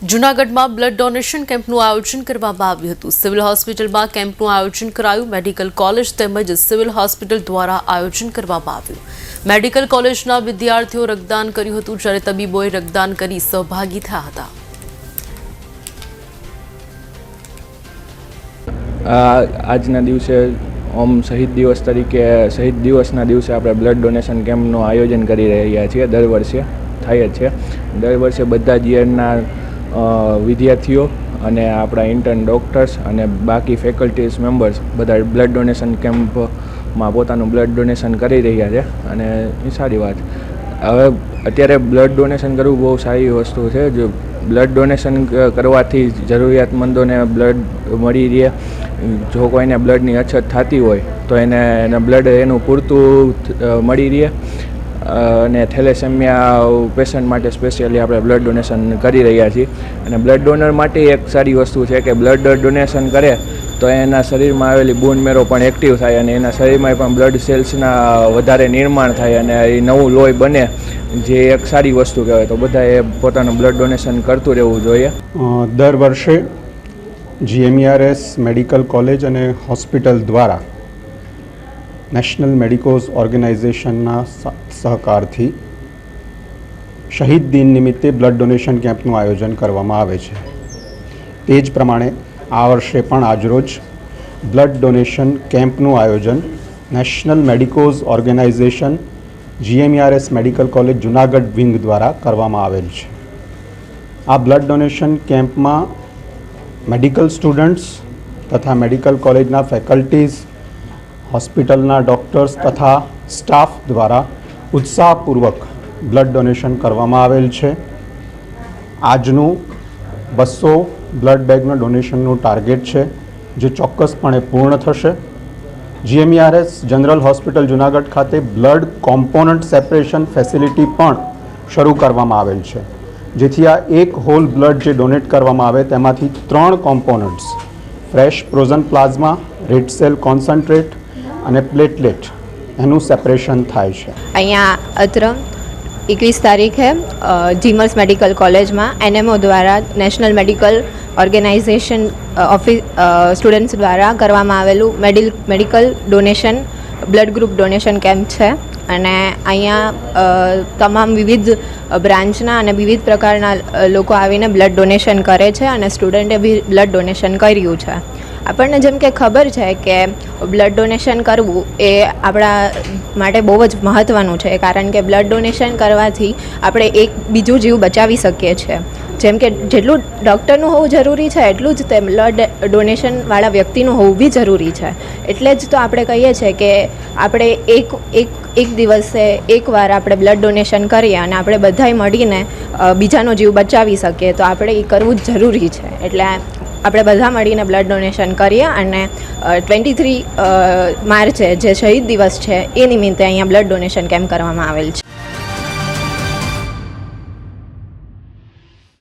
જૂનાગઢમાં blood donation કેમ્પનું આયોજન કરવામાં આવ્યું હતું। સિવિલ હોસ્પિટલમાં કેમ્પનું આયોજન કરાયું। મેડિકલ કોલેજ તેમજ સિવિલ હોસ્પિટલ દ્વારા આયોજન કરવામાં આવ્યું। મેડિકલ કોલેજના વિદ્યાર્થીઓ રક્તદાન કર્યું હતું, જ્યારે તબીબોએ રક્તદાન કરી સહભાગી થયા હતા। આજના દિવસે શહીદ દિવસ તરીકે શહીદ દિવસના દિવસે આપણે બ્લડ ડોનેશન કેમ્પનું આયોજન કરી રહ્યા છીએ। દર વર્ષે થાય જ છે। દર વર્ષે બધા જ યરના વિદ્યાર્થીઓ અને આપણા ઇન્ટર્ન ડૉક્ટર્સ અને બાકી ફેકલ્ટીઝ મેમ્બર્સ બધા બ્લડ ડોનેશન કેમ્પમાં પોતાનું બ્લડ ડોનેશન કરી રહ્યા છે અને એ સારી વાત। હવે અત્યારે બ્લડ ડોનેશન કરવું બહુ સારી વસ્તુ છે। જો બ્લડ ડોનેશન કરવાથી જરૂરિયાતમંદોને બ્લડ મળી રહે। જો કોઈને બ્લડની અછત થતી હોય તો એને બ્લડ એનું પૂરતું મળી રહે અને થેલેસેમિયા પેશન્ટ માટે સ્પેશિયલી આપણે બ્લડ ડોનેશન કરી રહ્યા છીએ। અને બ્લડ ડોનર માટે એક સારી વસ્તુ છે કે બ્લડ ડોનેશન કરે તો એના શરીરમાં આવેલી બોન મેરો પણ એક્ટિવ થાય અને એના શરીરમાં પણ બ્લડ સેલ્સના વધારે નિર્માણ થાય અને એ નવું લોહી બને, જે એક સારી વસ્તુ કહેવાય। તો બધાએ પોતાનું બ્લડ ડોનેશન કરતું રહેવું જોઈએ। દર વર્ષે GMERS મેડિકલ કોલેજ અને હોસ્પિટલ દ્વારા નેશનલ મેડિકોઝ ઓર્ગેનાઇઝેશનના સહકારથી શહીદ દિન નિમિત્તે બ્લડ ડોનેશન કેમ્પનું આયોજન કરવામાં આવે છે। તે જ પ્રમાણે આ વર્ષે પણ આજરોજ બ્લડ ડોનેશન કેમ્પનું આયોજન national medicos organisation GMERS medical college Junagadh wing દ્વારા કરવામાં આવેલ છે। આ બ્લડ ડોનેશન કેમ્પમાં મેડિકલ સ્ટુડન્ટ્સ તથા મેડિકલ કોલેજના ફેકલ્ટીઝ, હોસ્પિટલના ડૉક્ટર્સ તથા સ્ટાફ દ્વારા ઉત્સાહપૂર્વક બ્લડ ડોનેશન કરવામાં આવેલ છે। આજનું 200 બ્લડ બેગનું ડોનેશનનું ટાર્ગેટ છે, જે ચોક્કસપણે પૂર્ણ થશે। GMERS જનરલ હોસ્પિટલ જૂનાગઢ ખાતે બ્લડ કોમ્પોનન્ટ સેપરેશન ફેસિલિટી પણ શરૂ કરવામાં આવેલ છે, જેથી આ એક હોલ બ્લડ જે ડોનેટ કરવામાં આવે તેમાંથી 3 components fresh frozen plasma, red cell concentrate અને પ્લેટલેટ એનું સેપરેશન થાય છે। અહીંયા અત્ર 21 તારીખે જીમર્સ મેડિકલ કોલેજમાં NMO દ્વારા નેશનલ મેડિકલ ઓર્ગેનાઇઝેશન સ્ટુડન્ટ્સ દ્વારા કરવામાં આવેલું medical donation blood group donation camp છે અને અહીંયા તમામ વિવિધ બ્રાન્ચના અને વિવિધ પ્રકારના લોકો આવીને બ્લડ ડોનેશન કરે છે અને સ્ટુડન્ટે બી બ્લડ ડોનેશન કર્યું છે। આપણને જેમ કે ખબર છે કે બ્લડ ડોનેશન કરવું એ આપણા માટે બહુ જ મહત્ત્વનું છે, કારણ કે બ્લડ ડોનેશન કરવાથી આપણે એક બીજું જીવ બચાવી શકીએ છીએ। જેમ કે જેટલું ડૉક્ટરનું હોવું જરૂરી છે એટલું જ તે બ્લડ ડોનેશનવાળા વ્યક્તિનું હોવું બી જરૂરી છે। એટલે જ તો આપણે કહીએ છીએ કે આપણે એક દિવસે એકવાર આપણે બ્લડ ડોનેશન કરીએ અને આપણે બધાય મળીને બીજાનો જીવ બચાવી શકીએ, તો આપણે એ કરવું જ જરૂરી છે। એટલે આપણે બધા મળીને બ્લડ ડોનેશન કરીએ અને 23 માર્ચે જે શહીદ દિવસ છે એ નિમિત્તે અહીંયા બ્લડ ડોનેશન કેમ્પ કરવામાં આવેલ છે।